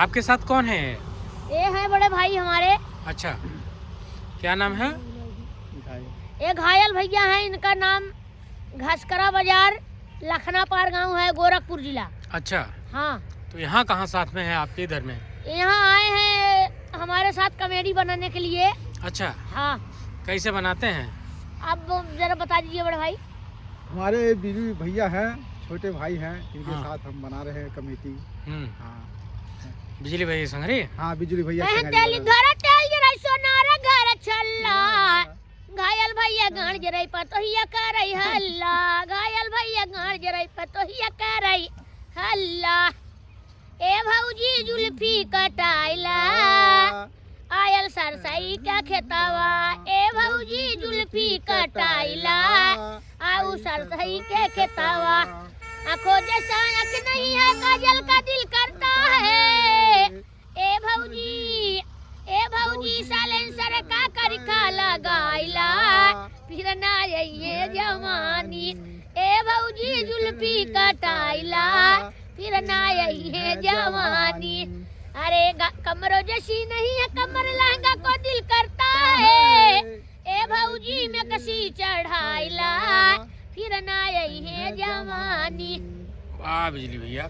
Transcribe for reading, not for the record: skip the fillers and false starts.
आपके साथ कौन है? ये है बड़े भाई हमारे। अच्छा, क्या नाम है? ये घायल भैया हैं, इनका नाम घसकरा बाजार लखना पार गांव है, गोरखपुर जिला। अच्छा, हाँ, तो यहाँ कहाँ साथ में है आपके? इधर में? यहाँ आए हैं हमारे साथ कॉमेडी बनाने के लिए। अच्छा, हाँ, कैसे बनाते हैं? अब जरा बता दीजिए बड़े भाई। हमारे बिजली भैया हैं, छोटे भाई हैं, इनके हाँ। साथ हम बना रहे हैं कमेटी। हाँ बिजली भाई संगरी। हाँ, बिजली भैया कहे संगारी तेली वाला। धरा तेल जराई सोनारा घर छल्ला, घायल भैया गाड़ जराई पतोहिया करई हल्ला, घायल भैया गाड़ जराई पतोहिया करई हल्ला। ए भौजी जुल्फी कटाइला, आयल सरसई क्या खेतावा, ए भौजी जुल्फी कटाइला, आऊ सरसई के खेतावा। आँखों जैसा आँख नहीं है, काजल का दिल करता है। ए भौजी सालेंसर का करखा लगाइला, फिर ना ये जवानी। ए भौजी जुल्फी कटाइला, फिर ना ये जवानी। अरे कमरों जैसी नहीं है कमर, लहंगा को दिल करता है। ए भौजी में कसी चढ़ाइला, फिर ना ये जवानी। वाह बिजली भैया।